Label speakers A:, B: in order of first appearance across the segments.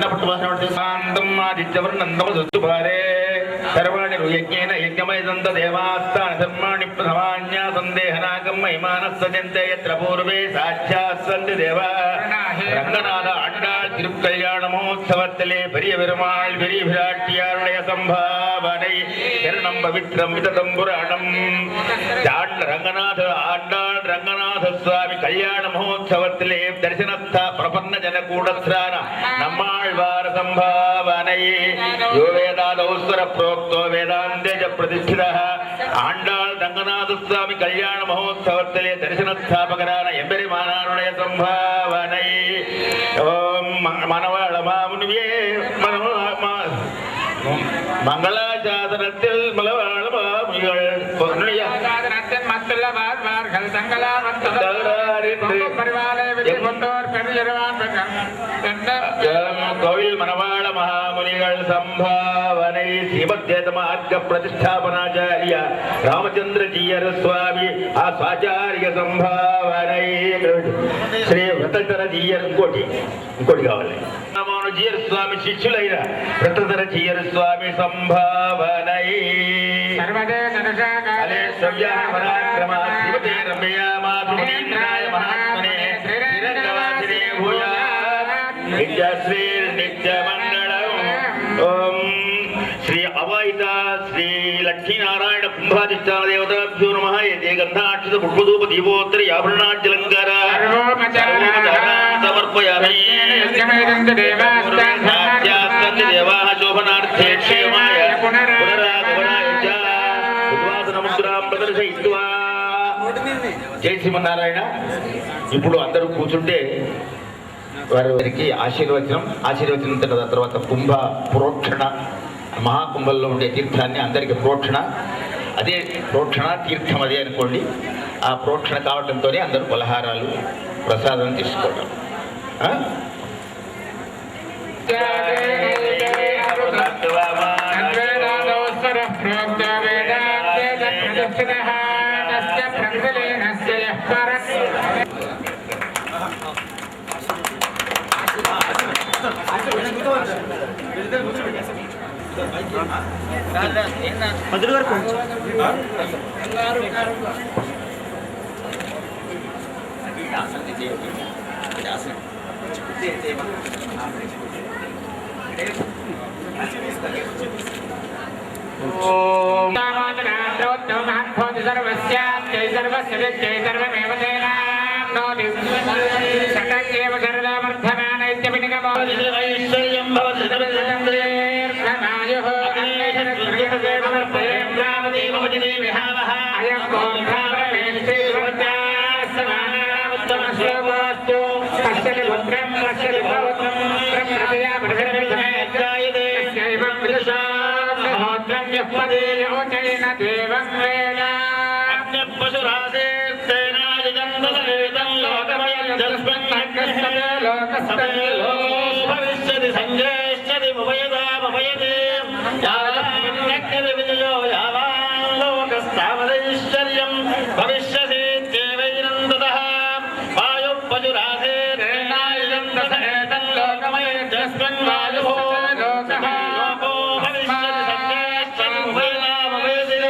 A: शांतम आदित्यवर्णन्दमसुभारे सर्वाणि यज्ञेन यज्ञमयदन्त देवास्तान धर्माणि प्रथमान्या सन्देहनागं महिमानस्सजन्ते यत्र पूर्वे साक्षात्सन्ति देवा रंगनाथ आण्डाळ तिरुकल्याण महोत्सवत्तले பெரிய பெருமாள் பெரிய பிராட்டியாருடைய சம்பாவனை சரணம் பவித்ரம் விததம் புராணம் ரங்கநாத ஆண்டாள் ரங்கநாத சுவாமி கல்யாண மகோத்சவத்திலே தரிசனத்தா பிரபன்ன ஜனகூடஸ்ரான நம்மாழ்வார சம்பாவனை யோ வேதாதௌஸ்வர प्रोक्तो वेदांते च प्रतिष्ठितः आंडाळ रंगनाथ स्वामी कल्याण महोत्सवत्तले दर्शन स्थापकरान एंबेरिमानानुடைய संभावனை ओम मनवाळ मामुनिये मंगलाचादनत्तिल मलवाळ मामुनिகள் பொன்னியாचादनत्तिल மத்துள்ள வார்வார்கள் தங்களார் வந்து பரிவாலே விட்டு கொண்டோர் பெரியவான் கோவில் மனவாள மகாமுனிகள் संभावனை श्रीमद्यतमार्ग प्रतिष्ठापनाचार्य रामचंद्र जीयर स्वामी आ स्वाचार्य संभावனை श्री व्रतधर जीयर कोटी కావాలి రామానుజీయర్ స్వామి శిష్యులైన వ్రతధర జీయర్ స్వామి సంభావనై సర్వదే నరసాకాలే సవ్యాపరాక్రమ శివతే రమ్యా మాతృమణీంద్రాయ మహాత్మనే శ్రీరంగవాసినే భూయా నిత్యశ్రీ నిత్యమంగళం ఓం శ్రీ అవాయిత శ్రీ లక్ష్మీనారాయణ కుంభాధిష్టాన దేవతాభ్యో నమః యతే గంధాక్షత పుష్పధూప దీపోత్తర యాభరణాజ్జలంకార సమర్పయామి దేవాః శోభనార్థే క్షేమాయ పునరాగమనాయ చ ఉద్వాసనముద్రాం ప్రదర్శయిత్వా. జై శ్రీమన్నారాయణ. ఇప్పుడు అందరూ కూర్చుంటే వారికి ఆశీర్వచనం తర్వాత కుంభ ప్రోక్షణ, మహాకుంభంలో ఉండే తీర్థాన్ని అందరికీ ప్రోక్షణ, అదే ప్రోక్షణ తీర్థం అదే అనుకోండి. ఆ ప్రోక్షణ కావడంతోనే అందరూ పలహారాలు ప్రసాదం తీసుకోవడం. భవిష్యతి సంజయశ్చది భవయదే విజయో యావాలోకస్తావదైశ్వర్యం భవిష్యతి దేవైనందతః వాయుపజురాసేర్నాయుజం దశేతం లోకమయస్మిన్ వాయుః లోకో భవిష్యతి సంజయశ్చది భవయదే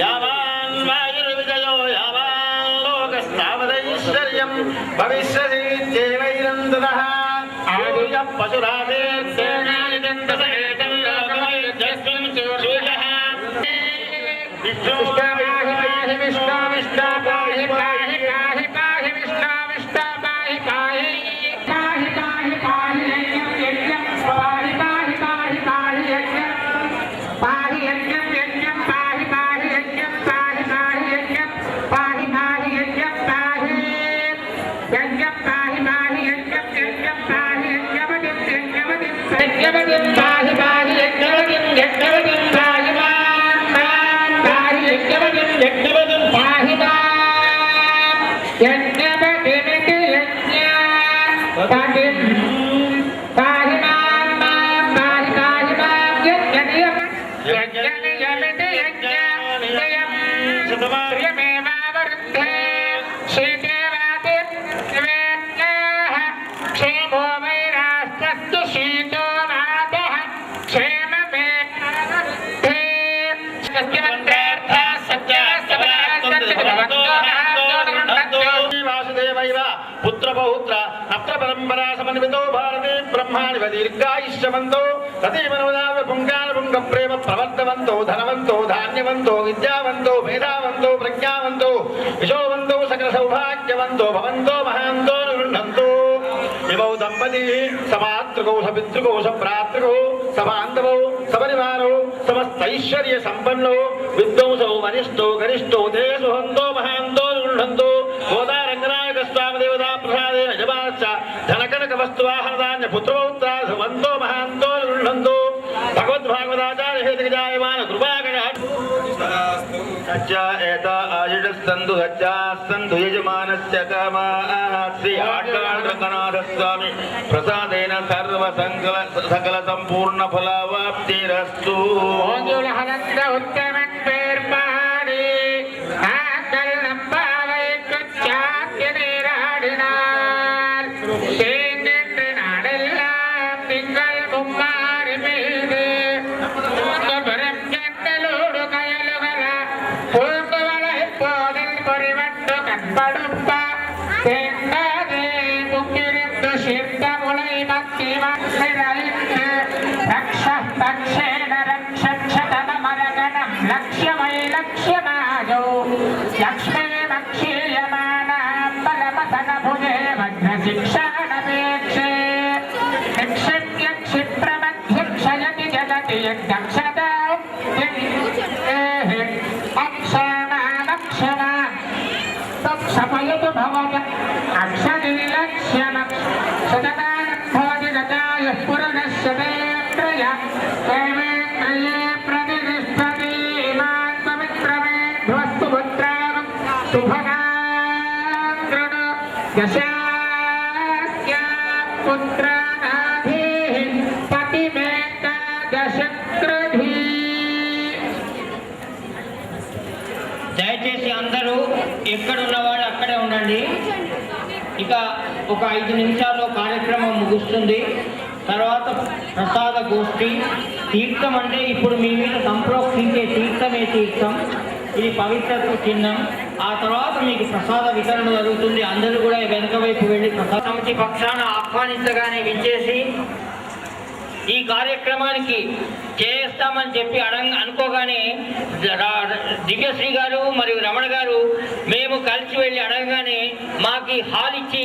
A: యావాన్ వాయుర్విజయో యావాలోకస్తావదైశ్వర్యం భవిష్యతి దేవైనందతః ఆయుజ పశురాసేర్నాయుజం దశేతం లోకమయస్మిన్ సూర్యః క్షేమో వై రాష్ట్రస్య శీతో బ్రహ్మాణి దీర్ఘాయుష్యవంతో సతీమనోదావ పుంగాన పుంగ ప్రేమ ప్రవర్తవంతో ధనవంతో ధాన్యవంతో విద్యావంతో మేధావంతో ప్రజ్ఞావంతో యశోవంతో సకల సౌభాగ్యవంతో భవంతో మహాంతో గృహంతో ఇమౌ దంపతి సమాతృకౌ సపితృకౌ సభ్రాతృకౌ సమాంధవౌ సపరివారౌ సమస్తైశ్వర్య సంపన్నౌ విద్వాంసౌ వనిష్ఠో గరిష్ఠో తే సుహంతో మహాంతో గృహంతో గోదా రంగనాయక స్వామి దేవతా ప్రసాదేన యజమానశ్చ ధనకనక వస్తువాహనదాన్య పుత్రపౌత్రా సువంతో మహాంతో గృహంతో భగవద్భాగవతాచార్య హేతుజాయమాన కృపాకర సత్య ఏత ఆయుషస్సంతు సత్యాస్సంతు యజమానస్య కామాః శ్రీ ఆళ్వార్ స్వామి ప్రసాదేన సర్వ సకల సంపూర్ణ ఫలవాప్తిరస్తు.
B: உத்தமன் பேர் பாடி நாங்கள் நம்பாவை குச்சாக்கி நீராடினார் தேங்கென்று நாடெல்லாம் திங்கள் மும்மாறி மீது பெரும் கெண்டலோடு கயலுகல பூங்குவளை போதில் பொறிவட்டு கண்படுப்ப தேங்காதே முக்கிருந்து சிர்த்த முளை மத்தி மத்திரைந்து ரக்ஷ பக்ஷேன లక్ష్యమై లక్ష్యమాజో లక్ష్మీ మక్షీయమానాం బలమతన భుజే వజ్ర శిక్షాణపేక్షే నిక్షిప్య క్షిప్రమధ్యక్షయతి జగతి యక్షదా అక్షమానక్షమా తత్సమయతు భవత అక్షనిలక్ష్యమ సదదానం భవతి గతాయ పురుషస్యతేంద్రయ దేవేంద్రయే దశాస్య పుత్రనాధీః పతిమేకాదశక్రధీ.
C: దయచేసి అందరూ ఎక్కడున్నవాడు అక్కడే ఉండండి. ఇక ఒక 5 నిమిషాల్లో కార్యక్రమం ముగుస్తుంది. తర్వాత ప్రసాద గోష్ఠి. తీర్థం అంటే ఇప్పుడు మీ మీద సంప్రోక్షించే తీర్థమే తీర్థం. ఇది పవిత్రత చిహ్నం. ఆ తర్వాత మీకు ప్రసాద వితరణ జరుగుతుంది. అందరూ కూడా వెనుక వైపు వెళ్ళి ప్రసాద సమితి పక్షాన ఆహ్వానించగానే విచ్చేసి ఈ కార్యక్రమానికి చేస్తామని చెప్పి అనుకోగానే దివ్యశ్రీ గారు మరియు రమణ గారు మేము కలిసి వెళ్ళి అడగగానే మాకు హాల్ ఇచ్చి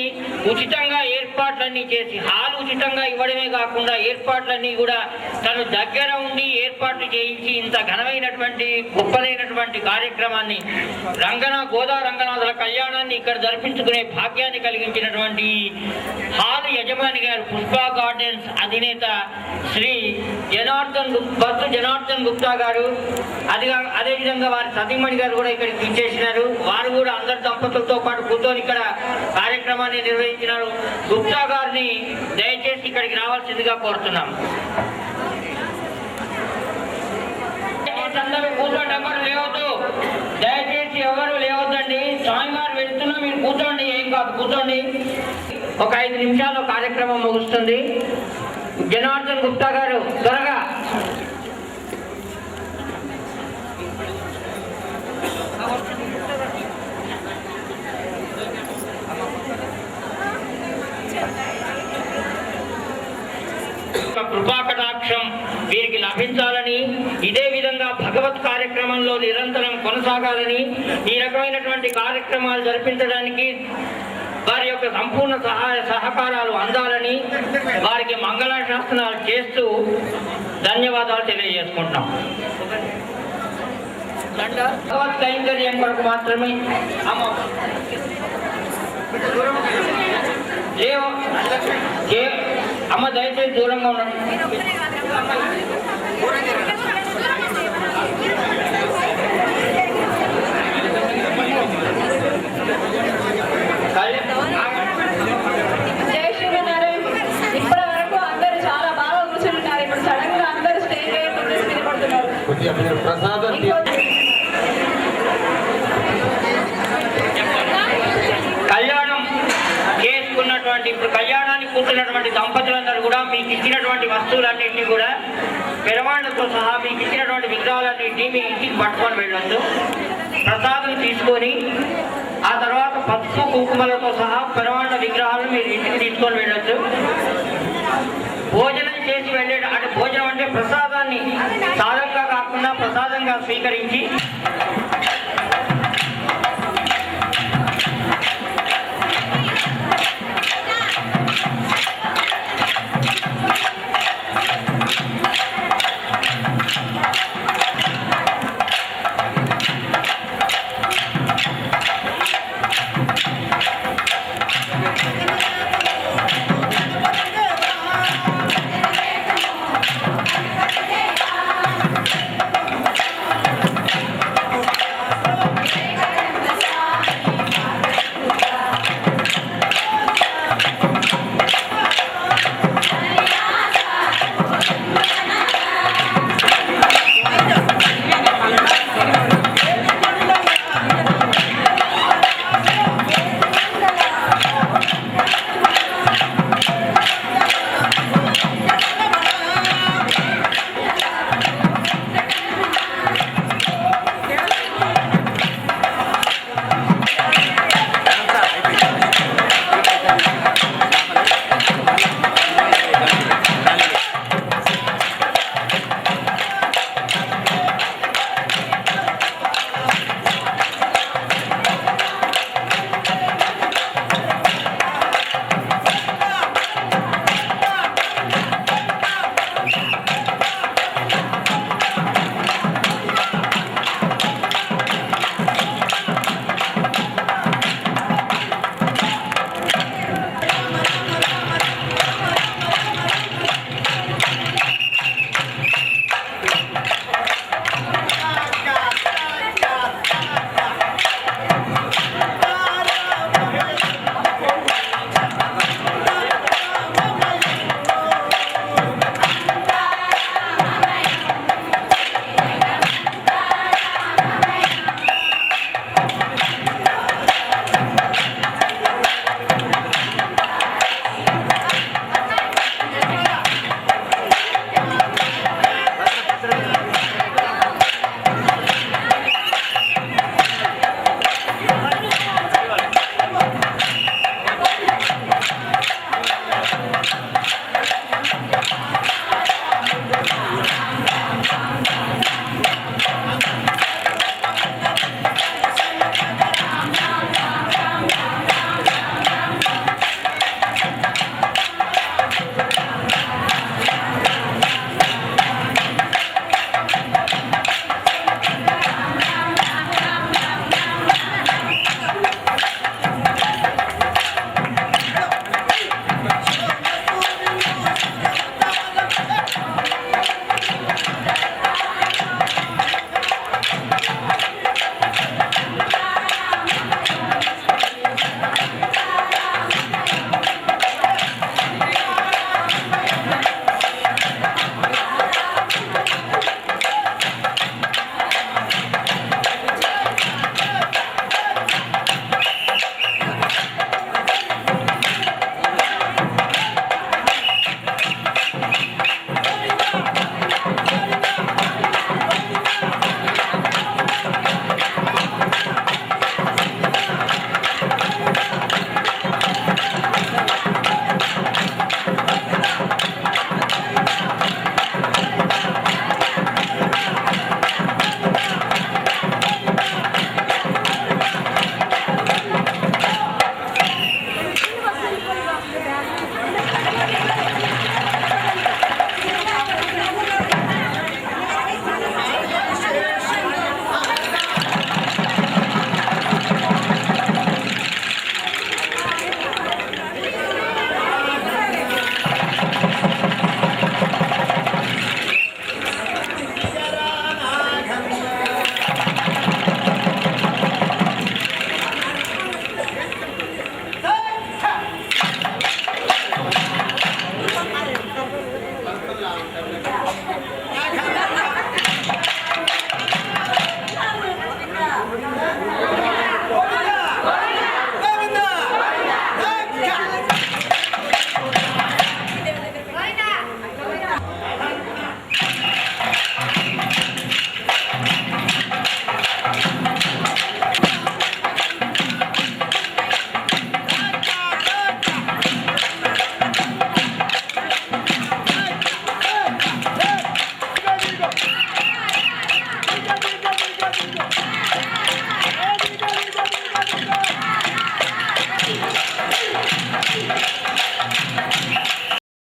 C: ఉచితంగా ఏర్పాట్లన్నీ చేసి, హాల్ ఉచితంగా ఇవ్వడమే కాకుండా ఏర్పాట్లన్నీ కూడా తను దగ్గర ఉండి ఏర్పాట్లు చేయించి ఇంత ఘనమైనటువంటి గొప్పదైనటువంటి కార్యక్రమాన్ని గోదా రంగనాథుల కళ్యాణాన్ని ఇక్కడ జరిపించుకునే భాగ్యాన్ని కలిగించినటువంటి హాల్ యజమాని గారు పుష్ప గార్డెన్స్ అధినేత శ్రీ జనార్దన్ గుప్తా గారు, అదేవిధంగా వారి సతీమణి గారు కూడా ఇక్కడికి విచ్చేసినారు. వారు కూడా అందరి దంపతులతో పాటు కూర్చొని ఇక్కడ కార్యక్రమాన్ని నిర్వహించినారు. గుప్తా గారిని దయచేసి ఇక్కడికి రావాల్సిందిగా కోరుతున్నాం. అందరూ కూర్చోండి, ఎవరు లేవద్దు, దయచేసి ఎవరు లేవద్దండి. స్వామి గారు వెళ్తున్నా మీరు కూర్చోండి, ఏం కాదు కూర్చోండి. ఒక 5 నిమిషాల్లో కార్యక్రమం ముగుస్తుంది. జనార్దన్ గుప్తా గారు త్వరగా. కృపాకటాక్షం వీరికి లభించాలని, ఇదే విధంగా భగవత్ కార్యక్రమంలో నిరంతరం కొనసాగాలని, ఈ రకమైనటువంటి కార్యక్రమాలు జరిపించడానికి వారి యొక్క సంపూర్ణ సహాయ సహకారాలు అందాలని వారికి మంగళాశాసనాలు చేస్తూ ధన్యవాదాలు తెలియజేసుకుంటాం. భగవత్ కైంకర్యం కొరకు మాత్రమే అమ్మ దయచేసి దూరంగా ఉండండి.
D: ఇప్పటి వరకు అందరూ చాలా బాగా కూర్చుంటున్నారు. ఇప్పుడు సడన్ గా అందరూ స్టేజ్ మీద పడుతున్నారు.
C: కళ్యాణం చేసుకున్నటువంటి, ఇప్పుడు కళ్యాణానికి కూర్చున్నటువంటి దంపతులందరూ కూడా మీకు ఇచ్చినటువంటి వస్తువులన్నింటినీ కూడా పెరమాండతో సహా మీకు ఇచ్చినటువంటి విగ్రహాలన్నింటినీ మీ ఇంటికి పట్టుకొని వెళ్ళొచ్చు. ప్రసాదం తీసుకొని ఆ తర్వాత పసుపు కుంకుమలతో సహా పెరమాండ విగ్రహాలను మీరు ఇంటికి తీసుకొని వెళ్ళొచ్చు. భోజనం చేసి వెళ్ళే అంటే భోజనం అంటే ప్రసాదాన్ని సాధంగా కాకుండా ప్రసాదంగా స్వీకరించి